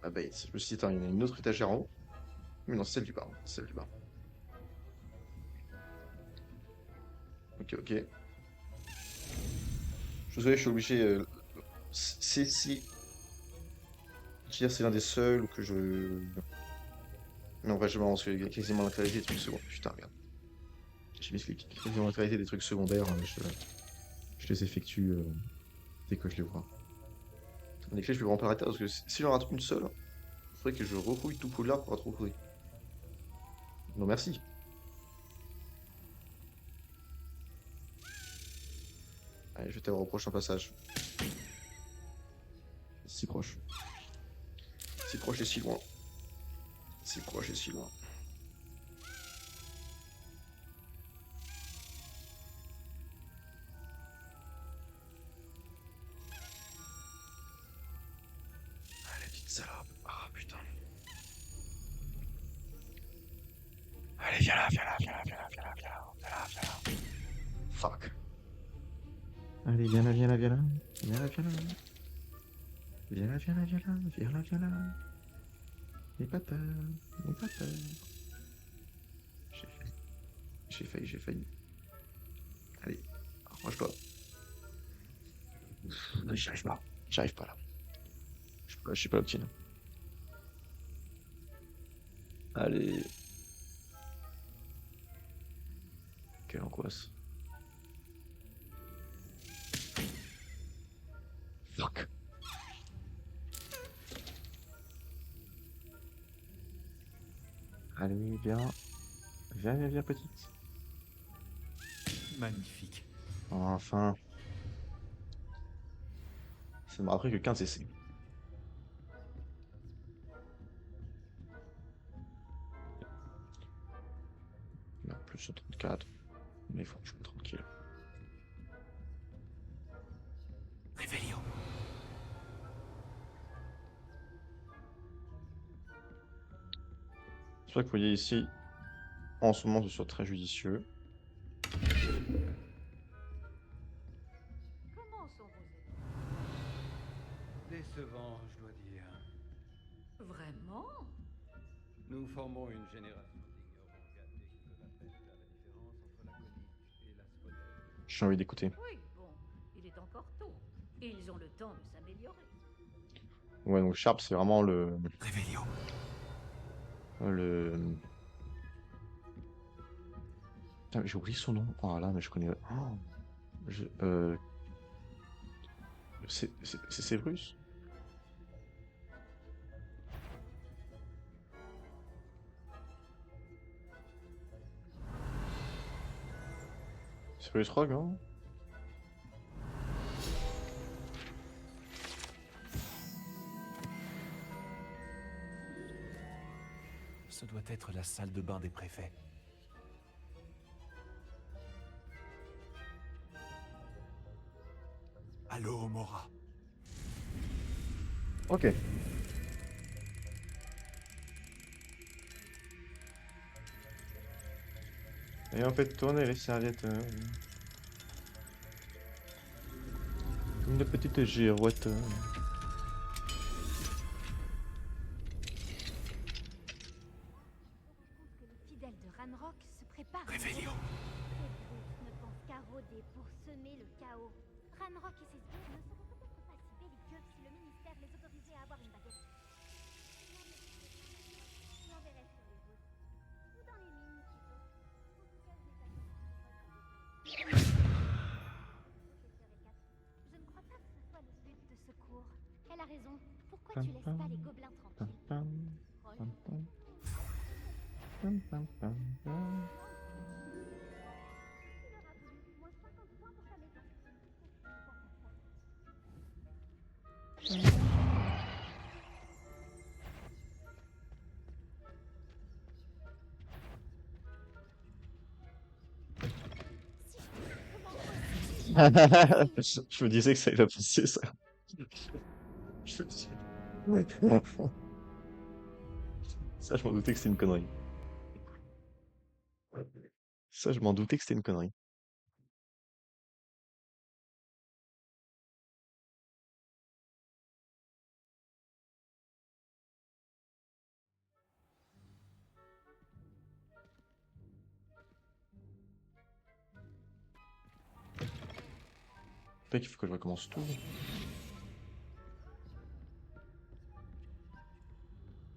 Ah bah, je me suis dit, attends, il y en a une autre étagère en haut. Mais non, c'est celle du bas. C'est celle du bas. Ok, ok. Je suis désolé, je suis obligé. C'est si. Je veux dire, c'est l'un des seuls que je... Mais en vrai, je balance quasiment la qualité des trucs secondaires. Putain, regarde. J'ai mis quasiment la qualité des trucs secondaires, je les effectue dès que je les vois. Les clés, je vais vraiment pas arrêter parce que si j'en rate une seule, il faudrait que je refouille tout Poudlard pour la trouver. Non, merci. Allez, je vais t'avoir au prochain passage. Si proche. Si proche et si loin. Si proche et si loin. Allez, petite salope. Ah, putain. Allez, viens là, viens là, viens là, viens là, viens là, viens là, viens là, viens là. Fuck. Allez, viens là, viens là, viens là. Viens là, viens là. Viens là, viens là, viens là, viens là, viens là. N'aie pas peur, n'aie pas peur. J'ai failli. J'ai failli, j'ai failli. Allez, rapproche-toi. J'y arrive pas. J'arrive pas là. Je suis pas l'optime. Allez. Quelle angoisse. Fuck. Allez, viens. Viens, viens, viens, petite. Magnifique. Enfin. Ça m'a appris que 15 essais. Non, plus sur 34. Mais il faut que je sois tranquille. Réveillon. C'est vrai que vous voyez ici, en ce moment, ce soit très judicieux. Comment sont vos amis? Décevant, je dois dire. Vraiment? Nous formons une génération d'ignorants gâtés qui peuvent à peine faire la différence entre la Konich et la Spodel. J'ai envie d'écouter. Oui, bon, il est encore tôt. Et ils ont le temps de s'améliorer. Ouais, donc Sharp, c'est vraiment Réveillon. le... Putain, j'ai oublié son nom. Oh là, mais je connais... Oh, c'est Severus? Severus Rogue, hein? Ce doit être la salle de bain des préfets. Allô, Mora. Ok. Et on fait tourner les serviettes. Comme de petites girouettes. Que les fidèles de Ranrock se préparent. Réveillon. Les brutes ne pensent qu'à rôder pour semer le chaos. Ranrock et ses sbires ne seraient peut-être pas si belliqueux si le ministère les autorisait à avoir une baguette. J'enverrai sur les routes. Ou dans les mines, plutôt. En tout cas, je n'ai pas compris. Je ne crois pas que ce soit le but de ce cours. Elle a raison. Pourquoi tu laisses pas les gobelins tranquilles? Il aura voulu. Moins 50 points pour ta maison. Je me disais que ça allait pas passer, ça. Je me disais- Ça, je m'en doutais que c'était une connerie. Ça, je m'en doutais que c'était une connerie. Fait qu'il faut que je recommence tout.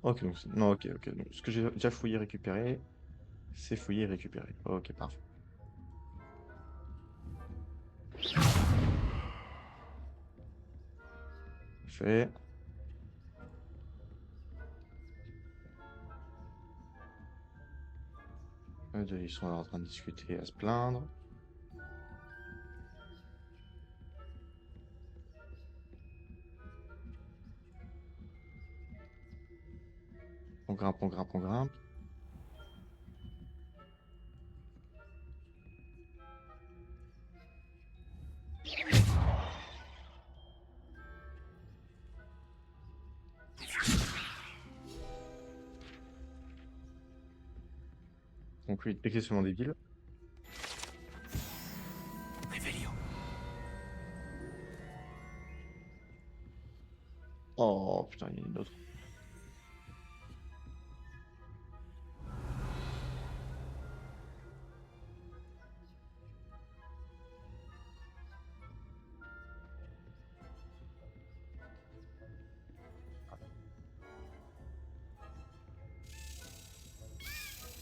Ok, donc non, ok, ok. Donc, ce que j'ai déjà fouillé, récupéré, c'est fouillé et récupéré. Ok, parfait. Fait. Eux deux, ils sont en train de discuter, à se plaindre. On grimpe, on grimpe, on grimpe. Donc lui, excessivement débile. Réveillon. Oh putain, il y en a une autre.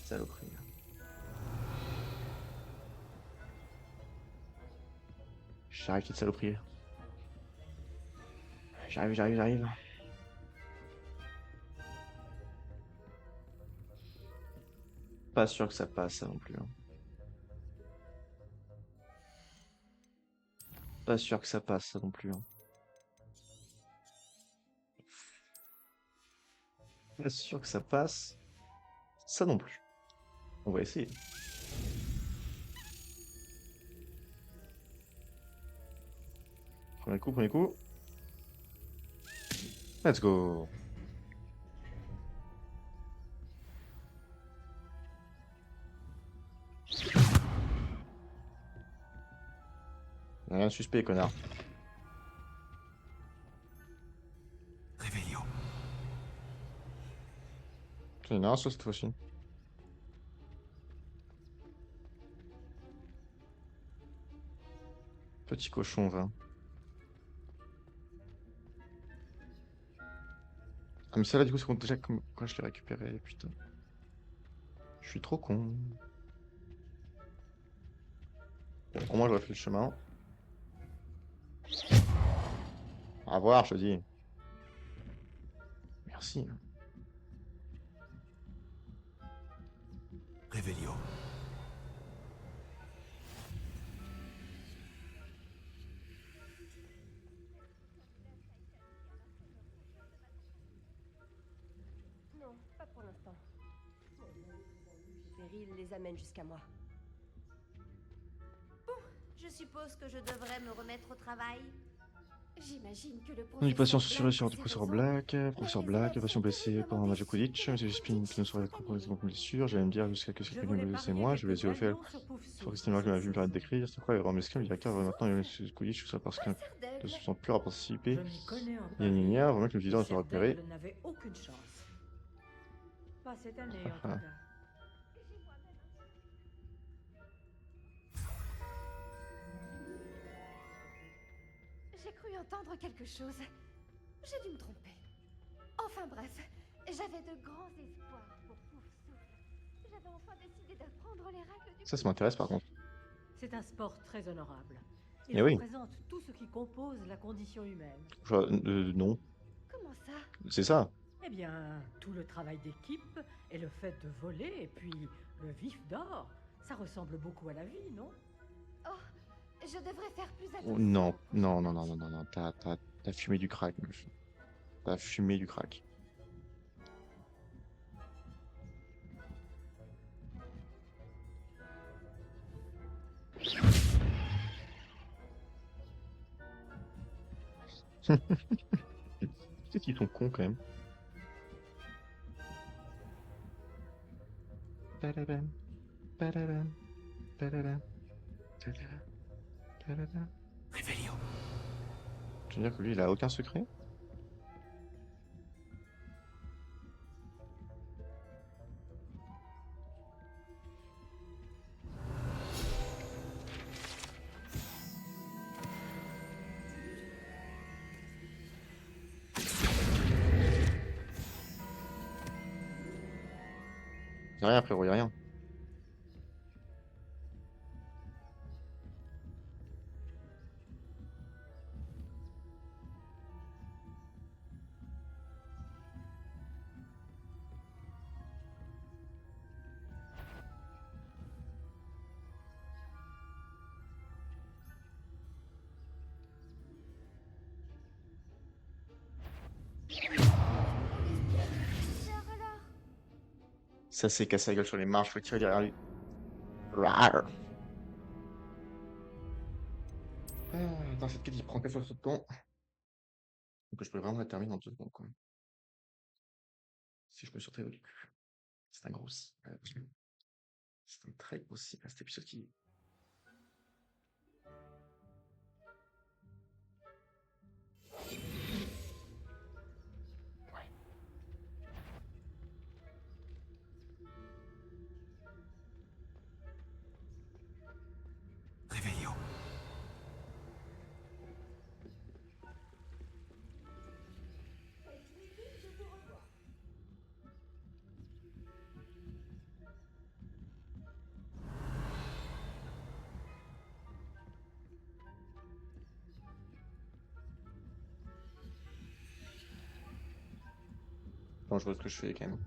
Saloperie. J'arrive, petite saloperie. J'arrive, j'arrive, j'arrive. Pas sûr que ça passe, ça non plus. Hein. Pas sûr que ça passe, ça non plus. Hein. Pas sûr que ça passe, ça non plus. On va essayer. Premier coup, premier coup. Let's go. Y'a rien de suspect, connard. Réveillon. Il y en a un seul cette fois-ci. Petit cochon, va. Ah mais celle-là du coup c'est déjà comme quand je l'ai récupéré, putain. Je suis trop con. Bon, au moins j'aurais fait le chemin. À voir, je te dis. Merci. Réveillon. Non, pas pour l'instant. Péril les amène jusqu'à moi. Je suppose que je devrais me remettre au travail. J'imagine que le Une professeur patient censurée sur du Black professeur s'est Black, raison. professeur Les Black, élèves patient sont blessé tenus par comme un des Magic Quidditch, cibles monsieur Spin qui ne saurait comprendre mes blessures, j'allais me dire jusqu'à que c'est Je quelqu'un voulais me blessé parier moi, je vais quelques essayer de faire. galions sur Poufsou. Faut rester mal que ma vue me permet de décrire, c'est quoi, vraiment mesquin, le directeur va maintenant y aller sur Quidditch, tout ça parce qu'un Professeur de Daigle. son pur à participer. Je m'y connais en Gna gna gna, vraiment que le viseur ne soit repéré. Daigle n'avait aucune chance. Pas cette année, en tout Ah. cas. J'ai cru entendre quelque chose. J'ai dû me tromper. Enfin bref, j'avais de grands espoirs pour Poufsouffle. J'avais enfin décidé d'apprendre les règles du... Ça m'intéresse par contre. C'est un sport très honorable. Il Eh oui. représente tout ce qui compose la condition humaine. Non, Comment ça? c'est ça. Eh bien, tout le travail d'équipe et le fait de voler, et puis le vif d'or, ça ressemble beaucoup à la vie, non? Oh, je devrais faire plus Oh, attention. non, non, non, non, non, non, non, t'as fumé du crack, meuf. T'as fumé du crack. Peut-être qu'ils sont cons quand même. Tadadam, tadadam, tadadam, tadadam, tadadam. Réveillon. Tu veux dire que lui il a aucun secret? Y'a rien, frérot, y'a rien. Ça s'est cassé la gueule sur les marches, faut tirer derrière lui. Rar. Attends, cette quête, il prend 4 fois ce temps. Donc je pourrais vraiment la terminer en 2 secondes, quoi. Si je me surtais au cul. C'est un gros si. C'est un très gros si, cet épisode qui... Réveillons. Attends, je vois ce que je fais quand même.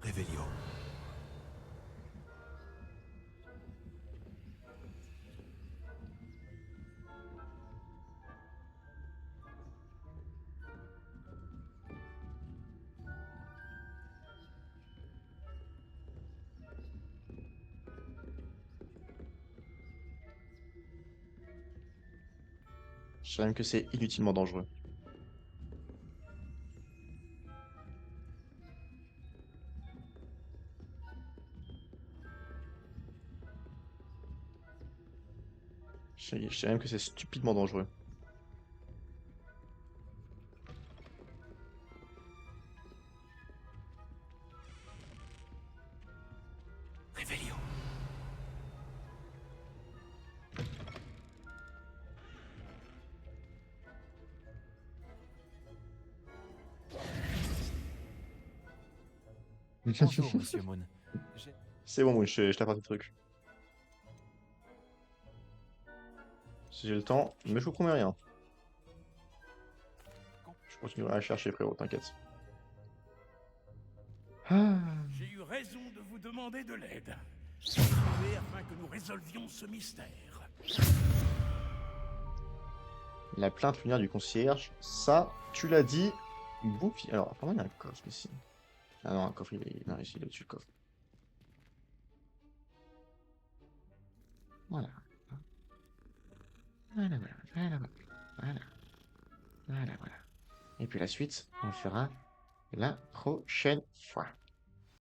Réveillons. Je sais même que c'est inutilement dangereux. Je sais même que c'est stupidement dangereux. Réveillons. Bonjour, Monsieur Moon. C'est bon, moi, je t'apporte le truc. Si j'ai le temps, mais je vous promets rien. Je continuerai à chercher, frérot, t'inquiète. Ah. J'ai eu raison de vous demander de l'aide. Suivez afin que nous résolvions ce mystère. La plainte funèbre du concierge, ça, tu l'as dit, Bouffy. Alors, apparemment, il y a un coffre ici. Ah non, un coffre, il est ici, il est au-dessus, le coffre. Voilà. Voilà, voilà, voilà, voilà. Voilà, voilà. Et puis la suite, on le fera la prochaine fois.